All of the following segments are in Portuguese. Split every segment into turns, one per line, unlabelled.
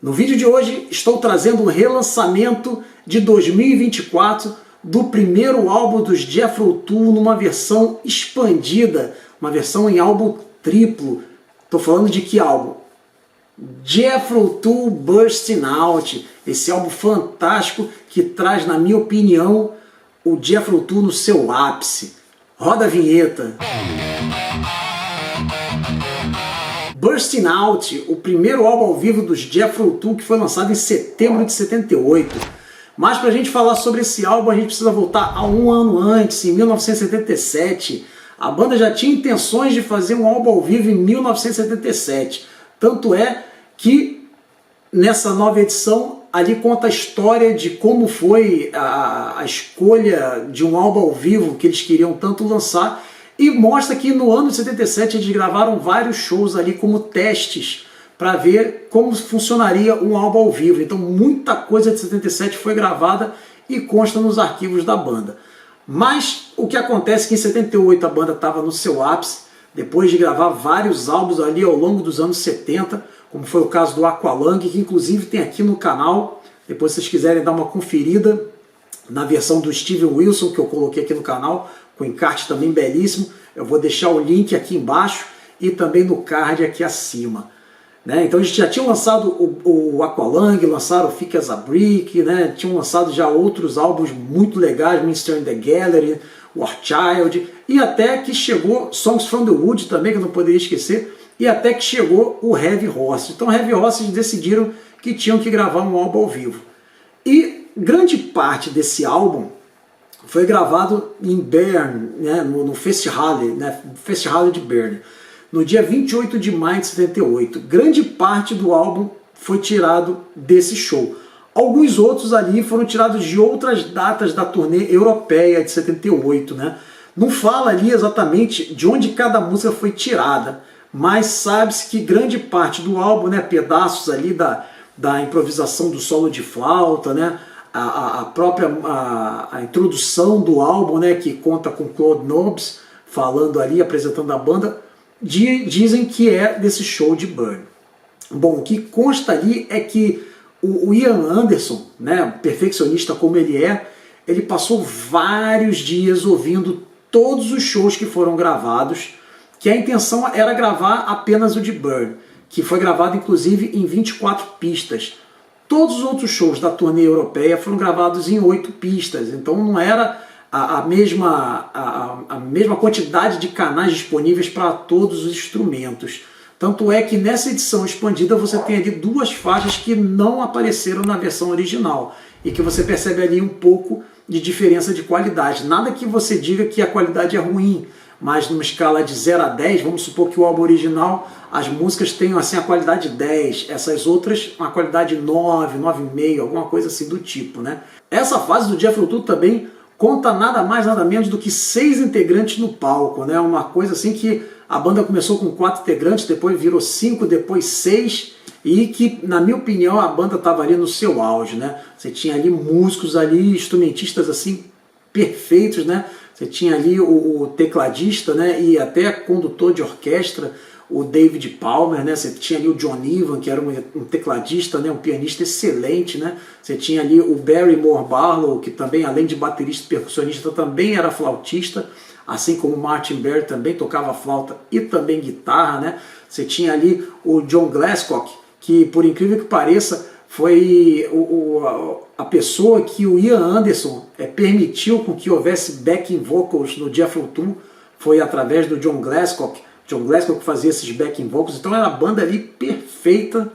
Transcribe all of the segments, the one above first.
No vídeo de hoje estou trazendo um relançamento de 2024 do primeiro álbum dos Jethro Tull numa versão expandida, uma versão em álbum triplo. Estou falando de que álbum? Jethro Tull Bursting Out, esse álbum fantástico que traz, na minha opinião, o Jethro Tull no seu ápice. Roda a vinheta. Bursting Out, o primeiro álbum ao vivo dos Jethro Tull, que foi lançado em setembro de 78. Mas para a gente falar sobre esse álbum, a gente precisa voltar a um ano antes, em 1977. A banda já tinha intenções de fazer um álbum ao vivo em 1977. Tanto é que nessa nova edição ali conta a história de como foi a escolha de um álbum ao vivo que eles queriam tanto lançar, e mostra que no ano de 77 eles gravaram vários shows ali como testes para ver como funcionaria um álbum ao vivo. Então muita coisa de 77 foi gravada e consta nos arquivos da banda. Mas o que acontece é que em 78 a banda estava no seu ápice, depois de gravar vários álbuns ali ao longo dos anos 70, como foi o caso do Aqualung, que inclusive tem aqui no canal. Depois, se vocês quiserem dar uma conferida na versão do Steven Wilson, que eu coloquei aqui no canal, com encarte também belíssimo, eu vou deixar o link aqui embaixo e também no card aqui acima. Então a gente já tinha lançado o Aqualung, lançaram o Thick as a Brick, tinham lançado já outros álbuns muito legais, Minster in the Gallery, War Child, e até que chegou Songs from the Wood também, que eu não poderia esquecer, e até que chegou o Heavy Horses. Então Heavy Horses decidiram que tinham que gravar um álbum ao vivo. E grande parte desse álbum foi gravado em Bern, no Festival de Bern, no dia 28 de maio de 78. Grande parte do álbum foi tirado desse show. Alguns outros ali foram tirados de outras datas da turnê europeia de 78. Não fala ali exatamente de onde cada música foi tirada, mas sabe-se que grande parte do álbum, pedaços ali da improvisação do solo de flauta, a própria introdução do álbum, que conta com Claude Nobs falando ali, apresentando a banda, dizem que é desse show de Bern. Bom, o que consta ali é que o Ian Anderson, perfeccionista como ele passou vários dias ouvindo todos os shows que foram gravados, que a intenção era gravar apenas o de Bern, que foi gravado inclusive em 24 pistas. Todos os outros shows da turnê europeia foram gravados em 8 pistas, então não era a mesma quantidade de canais disponíveis para todos os instrumentos. Tanto é que nessa edição expandida você tem ali 2 faixas que não apareceram na versão original e que você percebe ali um pouco de diferença de qualidade. Nada que você diga que a qualidade é ruim, mas numa escala de 0 a 10, vamos supor que o álbum original, as músicas tenham assim a qualidade 10, essas outras uma qualidade 9, 9,5, alguma coisa assim do tipo. Essa fase do Jethro Tull também conta nada mais, nada menos do que 6 integrantes no palco, uma coisa assim que a banda começou com 4 integrantes, depois virou 5, depois 6, e que, na minha opinião, a banda estava ali no seu auge. Você tinha ali músicos ali, instrumentistas assim perfeitos, Você tinha ali o tecladista, e até condutor de orquestra, o David Palmer, Você tinha ali o John Ivan, que era um tecladista, um pianista excelente, Você tinha ali o Barrymore Barlow, que também, além de baterista e percussionista, também era flautista, assim como o Martin Barre também tocava flauta e também guitarra, Você tinha ali o John Glasscock, que, por incrível que pareça, foi a pessoa que o Ian Anderson permitiu com que houvesse backing vocals no Jethro Tull, foi através do John Glasscock. John Glasscock fazia esses backing vocals, então era a banda ali perfeita,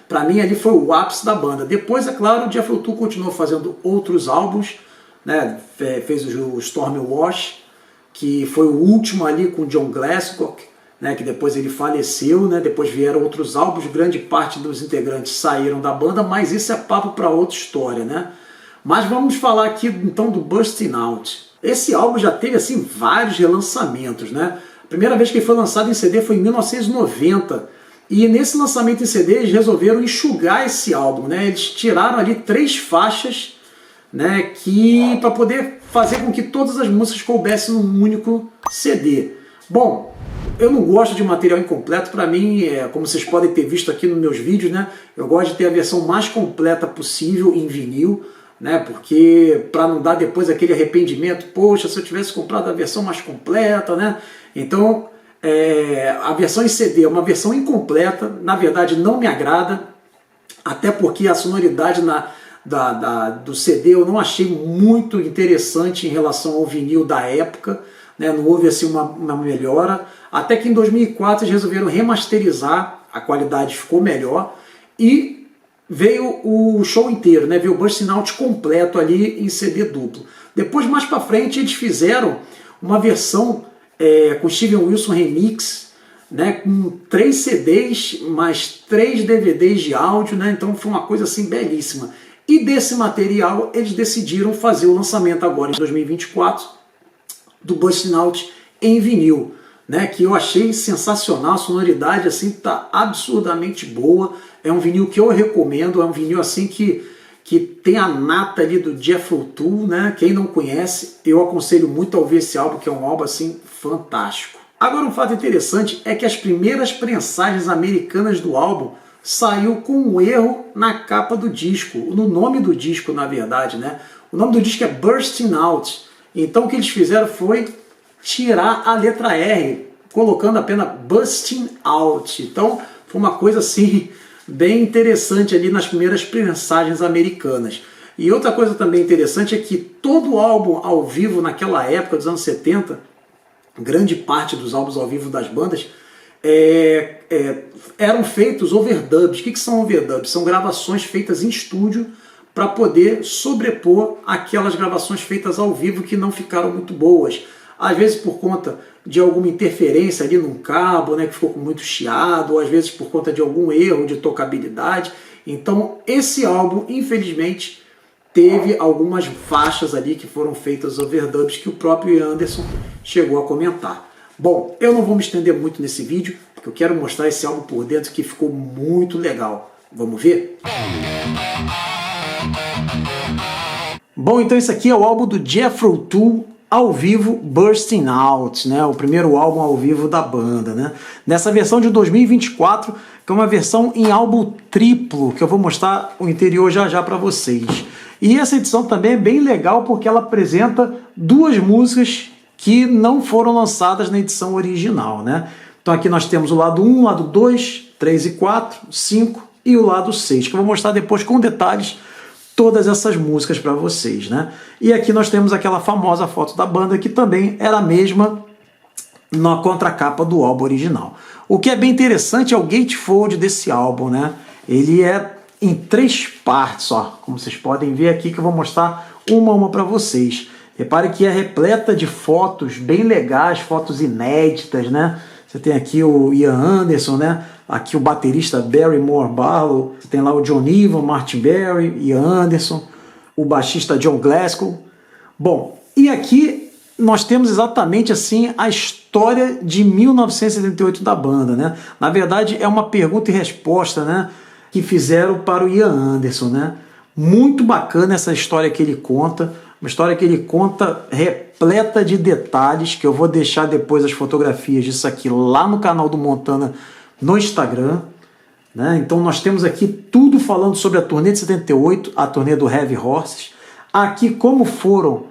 Para mim ali foi o ápice da banda. Depois, é claro, o Jethro Tull continuou fazendo outros álbuns, fez o Stormy Wash, que foi o último ali com o John Glasscock, que depois ele faleceu, depois vieram outros álbuns, grande parte dos integrantes saíram da banda, mas isso é papo para outra história, Mas vamos falar aqui então do Bursting Out. Esse álbum já teve assim vários relançamentos, A primeira vez que ele foi lançado em CD foi em 1990, e nesse lançamento em CD eles resolveram enxugar esse álbum, Eles tiraram ali 3 faixas, que para poder fazer com que todas as músicas coubessem num único CD. Bom, Eu não gosto de material incompleto. Para mim, como vocês podem ter visto aqui nos meus vídeos, né, eu gosto de ter a versão mais completa possível em vinil, né, porque para não dar depois aquele arrependimento, poxa, se eu tivesse comprado a versão mais completa, né? Então, a versão em CD é uma versão incompleta, na verdade não me agrada, até porque a sonoridade do CD eu não achei muito interessante em relação ao vinil da época, né? Não houve assim uma melhora, até que em 2004 eles resolveram remasterizar, a qualidade ficou melhor e veio o show inteiro, né? Veio o Bursting Out completo ali em CD duplo. Depois, mais para frente, eles fizeram uma versão com Steven Wilson Remix, né? Com 3 CDs, mais 3 DVDs de áudio, né? Então foi uma coisa assim belíssima. E desse material eles decidiram fazer o lançamento agora em 2024 do Bursting Out em vinil, né, que eu achei sensacional. A sonoridade assim tá absurdamente boa. É um vinil que eu recomendo, é um vinil assim que tem a nata ali do Jethro Tull, né? Quem não conhece, eu aconselho muito a ouvir esse álbum, que é um álbum assim fantástico. Agora, um fato interessante é que as primeiras prensagens americanas do álbum saiu com um erro na capa do disco, no nome do disco, na verdade, né? O nome do disco é Bursting Out. Então o que eles fizeram foi tirar a letra R, colocando apenas Bursting Out. Então foi uma coisa assim bem interessante ali nas primeiras prensagens americanas. E outra coisa também interessante é que todo álbum ao vivo naquela época dos anos 70, grande parte dos álbuns ao vivo das bandas, eram feitos overdubs. O que são overdubs? São gravações feitas em estúdio para poder sobrepor aquelas gravações feitas ao vivo que não ficaram muito boas. Às vezes por conta de alguma interferência ali num cabo, né, que ficou com muito chiado, ou às vezes por conta de algum erro de tocabilidade. Então esse álbum, infelizmente, teve algumas faixas ali que foram feitas overdubs que o próprio Ian Anderson chegou a comentar. Bom, eu não vou me estender muito nesse vídeo, porque eu quero mostrar esse álbum por dentro que ficou muito legal. Vamos ver? Bom, então esse aqui é o álbum do Jethro Tull ao vivo, Bursting Out, né? O primeiro álbum ao vivo da banda, né? Nessa versão de 2024, que é uma versão em álbum triplo, que eu vou mostrar o interior já já para vocês. E essa edição também é bem legal porque ela apresenta 2 músicas que não foram lançadas na edição original, né? Então aqui nós temos o lado 1, lado 2, 3 e 4, 5 e o lado 6, que eu vou mostrar depois com detalhes todas essas músicas para vocês, né? E aqui nós temos aquela famosa foto da banda que também era a mesma na contracapa do álbum original. O que é bem interessante é o gatefold desse álbum, né? Ele é em 3 partes, ó, como vocês podem ver aqui, que eu vou mostrar uma a uma para vocês. Repare que é repleta de fotos bem legais, fotos inéditas, né? Você tem aqui o Ian Anderson, né? Aqui o baterista Barry Moore Barlow, você tem lá o John Ivan, Martin Barry, Ian Anderson, o baixista John Glasgow. Bom, e aqui nós temos exatamente assim a história de 1978 da banda, né? Na verdade é uma pergunta e resposta, né, que fizeram para o Ian Anderson, né? Muito bacana essa história que ele conta, uma história que ele conta repleta de detalhes, que eu vou deixar depois as fotografias disso aqui lá no canal do Montana no Instagram, né? Então nós temos aqui tudo falando sobre a turnê de 78, a turnê do Heavy Horses, aqui como foram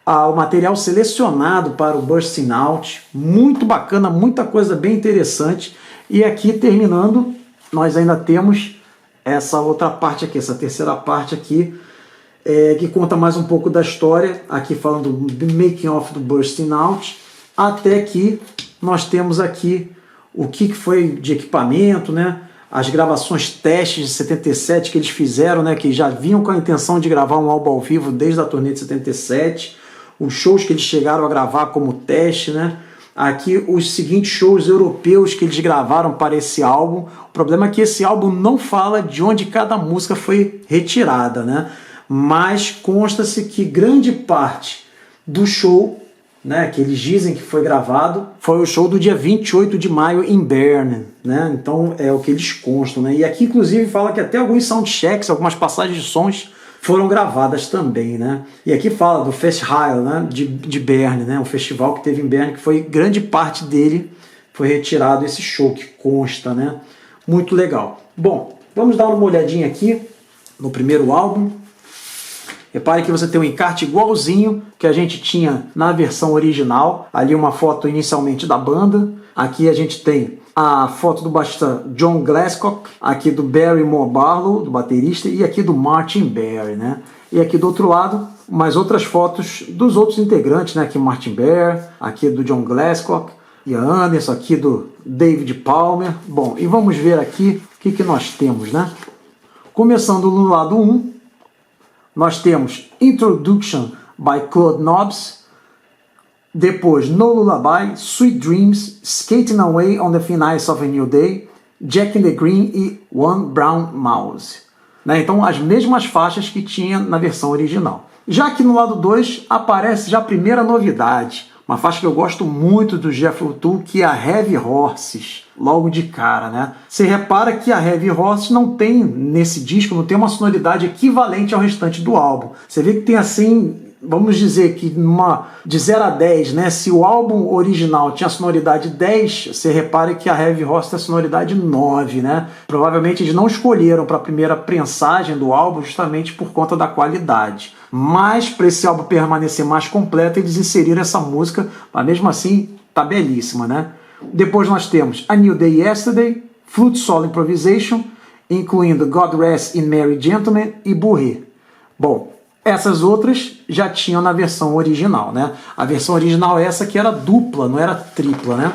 o material selecionado para o Bursting Out, muito bacana, muita coisa bem interessante. E aqui terminando, nós ainda temos essa outra parte aqui, essa terceira parte aqui, que conta mais um pouco da história, aqui falando do making of do Bursting Out, até que nós temos aqui o que foi de equipamento, né? As gravações testes de 77 que eles fizeram, né? Que já vinham com a intenção de gravar um álbum ao vivo desde a turnê de 77, os shows que eles chegaram a gravar como teste, né? Aqui os seguintes shows europeus que eles gravaram para esse álbum. O problema é que esse álbum não fala de onde cada música foi retirada, né? Mas consta-se que grande parte do show, né, que eles dizem que foi gravado, foi o show do dia 28 de maio em Bern, né? Então é o que eles constam, né? E aqui inclusive fala que até alguns soundchecks, algumas passagens de sons foram gravadas também, né? E aqui fala do Festheil, né, de Bern, né, um festival que teve em Bern, que foi grande parte dele foi retirado esse show que consta, né? Muito legal. Bom, vamos dar uma olhadinha aqui no primeiro álbum. Repare que você tem um encarte igualzinho que a gente tinha na versão original. Ali uma foto inicialmente da banda. Aqui a gente tem a foto do baixista John Glasscock, aqui do Barry Moore Barlow, do baterista, e aqui do Martin Barre, né? E aqui do outro lado, mais outras fotos dos outros integrantes, né? Aqui Martin Barre, aqui do John Glasscock, Ian Anderson, aqui do David Palmer. Bom, e vamos ver aqui o que nós temos, né? Começando no lado 1, nós temos Introduction by Claude Nobbs, depois No Lullaby, Sweet Dreams, Skating Away on the Thin Ice of a New Day, Jack in the Green e One Brown Mouse. Né? Então, as mesmas faixas que tinha na versão original. Já que no lado 2 aparece já a primeira novidade, uma faixa que eu gosto muito do Jethro Tull, que é a Heavy Horses, logo de cara, né? Você repara que a Heavy Horses não tem, nesse disco, não tem uma sonoridade equivalente ao restante do álbum. Você vê que tem assim, vamos dizer que de 0 a 10, né? Se o álbum original tinha sonoridade 10, você repara que a Heavy Horses tem a sonoridade 9, né? Provavelmente eles não escolheram para a primeira prensagem do álbum justamente por conta da qualidade. Mas para esse álbum permanecer mais completo, eles inseriram essa música, mas mesmo assim tá belíssima, né? Depois nós temos A New Day Yesterday, Flute Solo Improvisation, incluindo God Rest in Merry Gentlemen e Bourrée. Bom, essas outras já tinham na versão original, né? A versão original é essa que era dupla, não era tripla, né?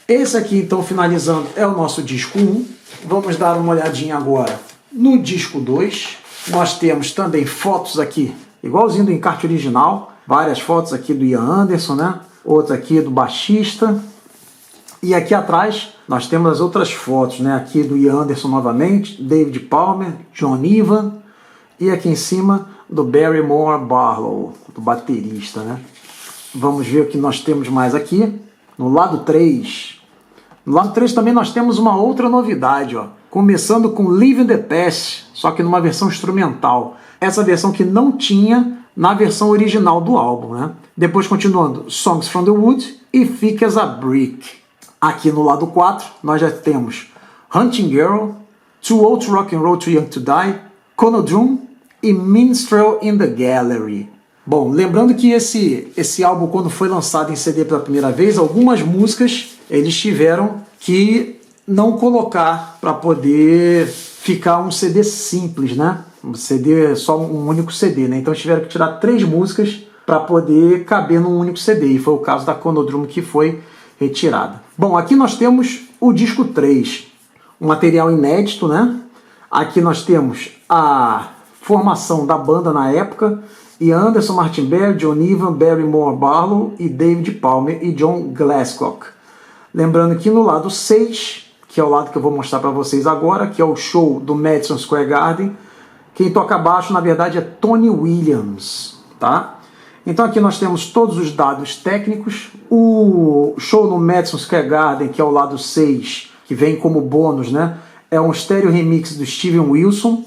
Esse aqui, então, finalizando, é o nosso disco 1. Vamos dar uma olhadinha agora no disco 2. Nós temos também fotos aqui, igualzinho do encarte original. Várias fotos aqui do Ian Anderson, né? Outra aqui do baixista. E aqui atrás nós temos as outras fotos, né? Aqui do Ian Anderson novamente, David Palmer, John Ivan. E aqui em cima do Barry Moore Barlow, do baterista, né? Vamos ver o que nós temos mais aqui. No lado 3. No lado 3 também nós temos uma outra novidade, ó. Começando com Live in the Past, só que numa versão instrumental. Essa versão que não tinha na versão original do álbum, né? Depois continuando Songs from the Wood e Thick as a Brick. Aqui no lado 4 nós já temos Hunting Girl, Too Old to Rock and Roll, Too Young to Die, Conodrum e Minstrel in the Gallery. Bom, lembrando que esse álbum, quando foi lançado em CD pela primeira vez, algumas músicas eles tiveram que não colocar para poder ficar um CD simples, né? Um CD, só um único CD, né? Então eles tiveram que tirar 3 músicas para poder caber num único CD, e foi o caso da Conodrum que foi retirada. Bom, aqui nós temos o disco 3, um material inédito, né? Aqui nós temos a formação da banda na época, e Anderson, Martin Barre, John Ivan, Barry Moore Barlow e David Palmer e John Glasscock. Lembrando que no lado 6, que é o lado que eu vou mostrar para vocês agora, que é o show do Madison Square Garden, quem toca baixo na verdade é Tony Williams, tá? Então aqui nós temos todos os dados técnicos. O show no Madison Square Garden, que é o lado 6, que vem como bônus, né? É um estéreo remix do Steven Wilson,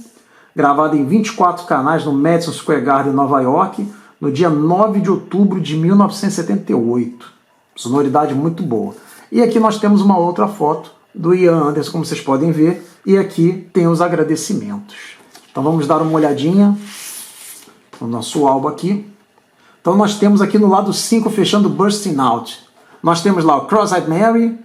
gravado em 24 canais no Madison Square Garden, Nova York, no dia 9 de outubro de 1978. Sonoridade muito boa. E aqui nós temos uma outra foto do Ian Anderson, como vocês podem ver, e aqui tem os agradecimentos. Então vamos dar uma olhadinha no nosso álbum aqui. Então nós temos aqui no lado 5, fechando Bursting Out. Nós temos lá o Cross-Eyed Mary,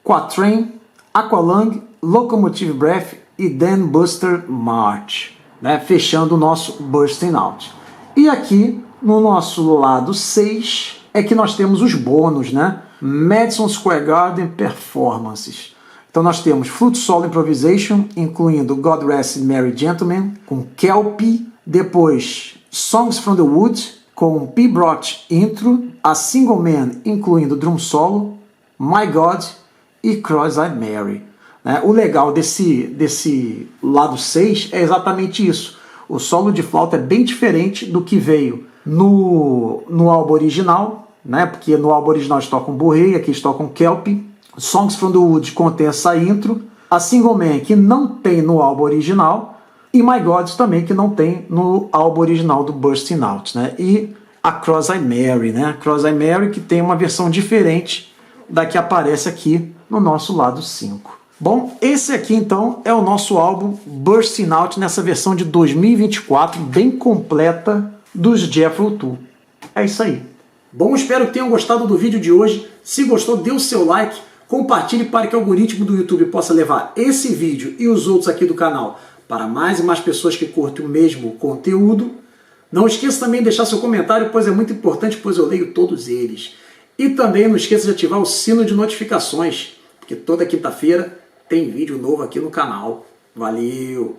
Quatrain, Aqualung, Locomotive Breath e Dan Buster March, né? Fechando o nosso Bursting Out. E aqui no nosso lado 6 é que nós temos os bônus, né? Madison Square Garden Performances. Então nós temos Flute Solo Improvisation, incluindo God Rest in Merry Gentlemen, com Kelpie. Depois Songs from the Wood, com P-Brot Intro, a Single Man, incluindo Drum Solo, My God e Cross-Eyed Mary. O legal desse lado 6 é exatamente isso. O solo de flauta é bem diferente do que veio no álbum original, né? Porque no álbum original eles tocam Bourrée, aqui eles tocam Kelpie. Songs from the Wood contém essa intro. A Single Man, que não tem no álbum original. E My God também, que não tem no álbum original do Bursting Out, né? E a Cross-Eyed Mary, né? Cross-Eyed Mary, que tem uma versão diferente da que aparece aqui no nosso lado 5. Bom, esse aqui então é o nosso álbum Bursting Out nessa versão de 2024, bem completa, dos Jethro Tull. É isso aí. Bom, espero que tenham gostado do vídeo de hoje. Se gostou, dê o seu like, compartilhe para que o algoritmo do YouTube possa levar esse vídeo e os outros aqui do canal para mais e mais pessoas que curtem o mesmo conteúdo. Não esqueça também de deixar seu comentário, pois é muito importante, pois eu leio todos eles. E também não esqueça de ativar o sino de notificações, porque toda quinta-feira tem vídeo novo aqui no canal. Valeu!